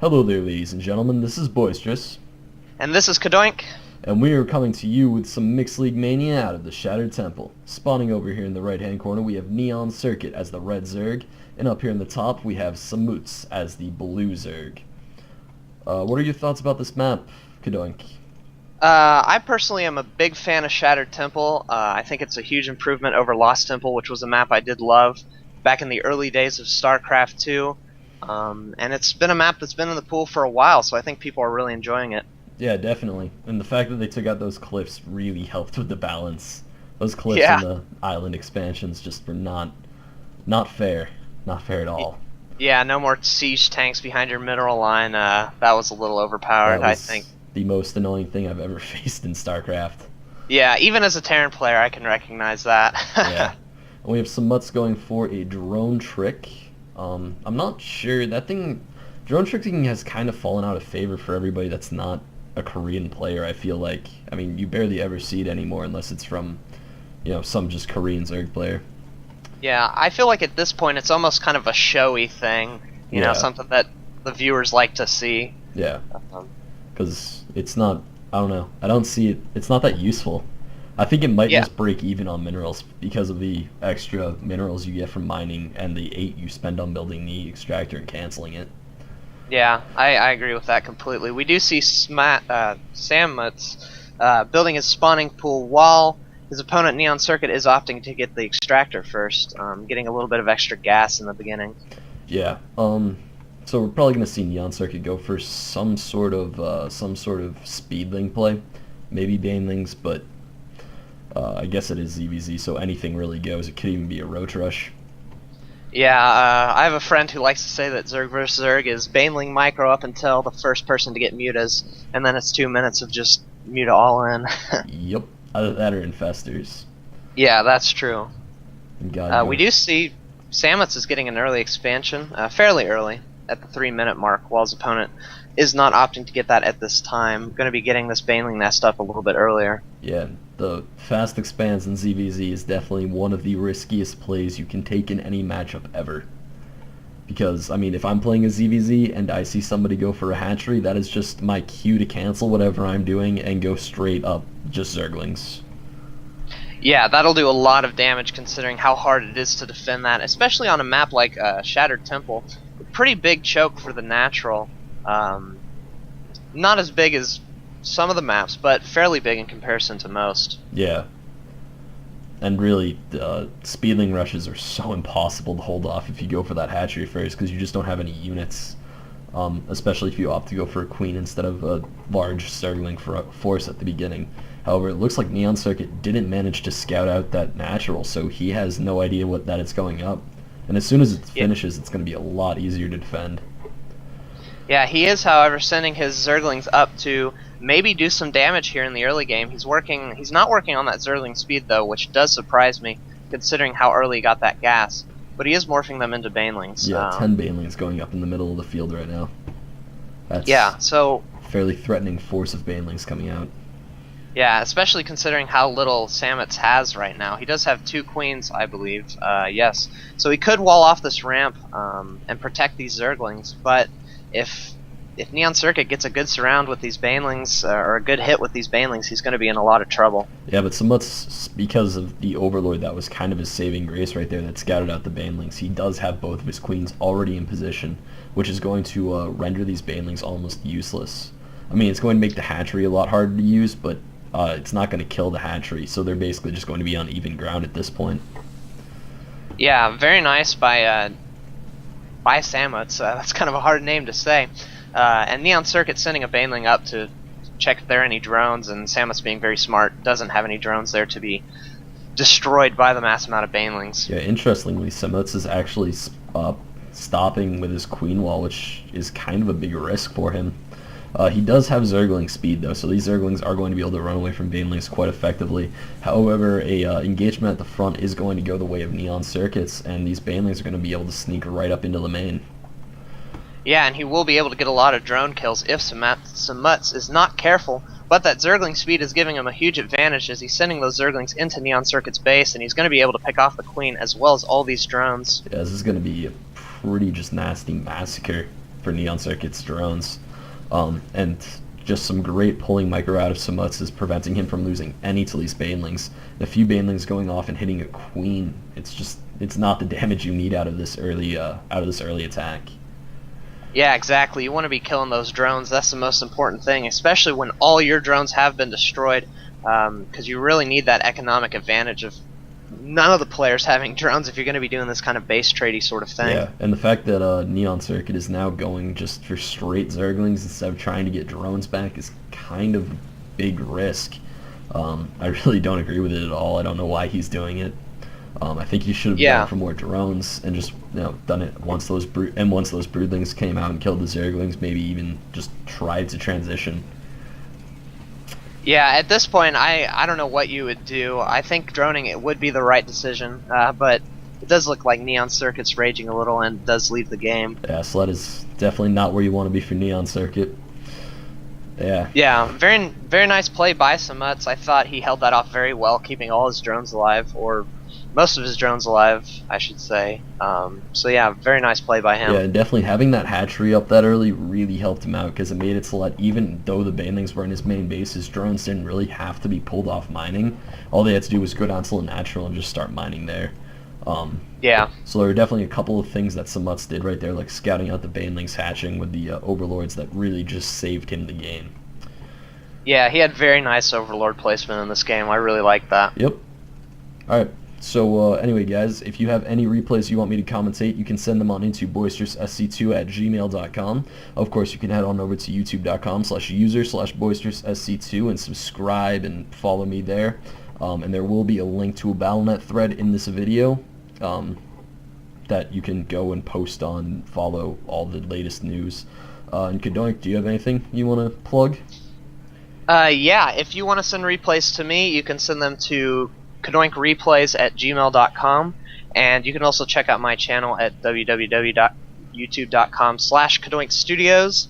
Hello there, ladies and gentlemen, this is Boisterous, And this is Cadoink. and we are coming to you with some Mixed League Mania out of the Shattered Temple. Spawning over here in the right-hand corner, we have NeoncircuiT as the red Zerg, and up here in the top, we have Samutz as the blue Zerg. What are your thoughts about this map, Cadoink? I personally am a big fan of Shattered Temple. I think it's a huge improvement over Lost Temple, which was a map I did love back in the early days of StarCraft 2. And it's been a map that's been in the pool for a while, so I think people are really enjoying it. Yeah, definitely. And the fact that they took out those cliffs really helped with the balance. Those cliffs Yeah. in the island expansions just were not fair. Not fair at all. Yeah, no more siege tanks behind your mineral line. That was a little overpowered, That I was think. the most annoying thing I've ever faced in StarCraft. Yeah, even as a Terran player, I can recognize that. Yeah. And we have Samutz going for a drone trick. I'm not sure. Drone tricking has kind of fallen out of favor for everybody that's not a Korean player, I feel like. I mean, you barely ever see it anymore unless it's from, some just Korean Zerg player. Yeah, I feel like at this point it's almost kind of a showy thing. You know, Yeah. something that the viewers like to see. Yeah. Um, Because it's not, I don't know, I don't see it, it's not that useful. I think it might Yeah. just break even on minerals because of the extra minerals you get from mining and the 8 you spend on building the extractor and canceling it. Yeah, I agree with that completely. We do see Samutz building his spawning pool while his opponent NeoncircuiT is opting to get the extractor first, getting a little bit of extra gas in the beginning. Yeah, so we're probably going to see NeoncircuiT go for some sort of speedling play. Maybe banelings, but I guess it is ZVZ, so anything really goes. It could even be a roach rush. Yeah, I have a friend who likes to say that Zerg vs. Zerg is Baneling micro up until the first person to get mutas, and then it's 2 minutes of just muta all in. Yep, either that or infestors. Yeah, that's true. And We do see Samutz is getting an early expansion, fairly early, at the 3-minute mark, while his opponent is not opting to get that at this time. Going to be getting this Baneling nest up a little bit earlier. Yeah, the fast expands in ZVZ is definitely one of the riskiest plays you can take in any matchup ever. Because, I mean, if I'm playing a ZVZ and I see somebody go for a hatchery, that is just my cue to cancel whatever I'm doing and go straight up just Zerglings. Yeah, that'll do a lot of damage considering how hard it is to defend that, especially on a map like Shattered Temple. A pretty big choke for the natural. Not as big as some of the maps, but fairly big in comparison to most. Yeah. And really, speedling rushes are so impossible to hold off if you go for that hatchery first, because you just don't have any units. Especially if you opt to go for a queen instead of a large Zergling force at the beginning. However, it looks like NeoncircuiT didn't manage to scout out that natural, so he has no idea that it's going up. And as soon as it finishes, it's going to be a lot easier to defend. Yeah, he is, however, sending his Zerglings up to maybe do some damage here in the early game. He's not working on that Zergling speed, though, which does surprise me, considering how early he got that gas. But he is morphing them into Banelings. Yeah, 10 Banelings going up in the middle of the field right now. That's so fairly threatening force of Banelings coming out. Yeah, especially considering how little Samutz has right now. He does have 2 queens, I believe. Yes, so he could wall off this ramp and protect these Zerglings. But if NeoncircuiT gets a good surround with these Banelings, or a good hit with these Banelings, he's going to be in a lot of trouble. Yeah, but Samutz, because of the Overlord, that was kind of his saving grace right there that scouted out the Banelings. He does have both of his queens already in position, which is going to render these Banelings almost useless. I mean, it's going to make the hatchery a lot harder to use, but it's not going to kill the hatchery, so they're basically just going to be on even ground at this point. Yeah, very nice by Samutz. That's kind of a hard name to say. And NeoncircuiT sending a Baneling up to check if there are any drones, and Samutz, being very smart, doesn't have any drones there to be destroyed by the mass amount of Banelings. Yeah, interestingly, Samutz is actually stopping with his queen wall, which is kind of a big risk for him. He does have Zergling speed, though, so these Zerglings are going to be able to run away from Banelings quite effectively. However, a engagement at the front is going to go the way of NeoncircuiT's, and these Banelings are going to be able to sneak right up into the main. Yeah, and he will be able to get a lot of drone kills if Samutz is not careful, but that Zergling speed is giving him a huge advantage as he's sending those Zerglings into NeoncircuiT's base, and he's going to be able to pick off the queen as well as all these drones. Yeah, this is going to be a pretty just nasty massacre for NeoncircuiT's drones. And just some great pulling micro out of Samutz is preventing him from losing any to these banelings. A few banelings going off and hitting a queen, it's not the damage you need out of this early attack. Yeah, exactly. You want to be killing those drones. That's the most important thing, especially when all your drones have been destroyed, because you really need that economic advantage of none of the players having drones if you're going to be doing this kind of base tradey sort of thing. Yeah, and the fact that NeoncircuiT is now going just for straight Zerglings instead of trying to get drones back is kind of a big risk. I really don't agree with it at all. I don't know why he's doing it. I think he should have gone for more drones and just done it once those broodlings came out and killed the Zerglings. Maybe even just tried to transition. Yeah, at this point, I don't know what you would do. I think droning it would be the right decision, but it does look like NeoncircuiT's raging a little and does leave the game. Yeah, Sled is definitely not where you want to be for NeoncircuiT. Yeah. Yeah, very very nice play by Samutz. I thought he held that off very well, keeping all his drones alive, or most of his drones alive, I should say. So yeah, very nice play by him. Yeah, and definitely having that hatchery up that early really helped him out because it made it so that even though the banelings were in his main base, his drones didn't really have to be pulled off mining. All they had to do was go down to the natural and just start mining there. Yeah. So there were definitely a couple of things that Samutz did right there, like scouting out the banelings hatching with the overlords, that really just saved him the game. Yeah, he had very nice overlord placement in this game. I really liked that. Yep. All right. So anyway, guys, if you have any replays you want me to commentate, you can send them on into boisteroussc2@gmail.com. Of course, you can head on over to youtube.com/user/boisteroussc2 and subscribe and follow me there. And there will be a link to a Battle.net thread in this video that you can go and post on and follow all the latest news. And Cadoink, do you have anything you want to plug? Yeah, if you want to send replays to me, you can send them to cadounkreplays@gmail.com, and you can also check out my channel at www.youtube.com/cadounkstudios.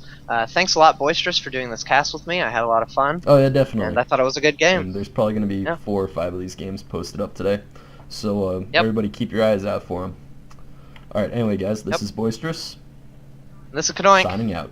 Thanks a lot, Boisterous, for doing this cast with me. I had a lot of fun. Oh yeah, definitely. And I thought it was a good game. And there's probably going to be 4 or 5 of these games posted up today. So everybody keep your eyes out for them. Alright, anyway guys, this is Boisterous. And this is Cadoink. Signing out.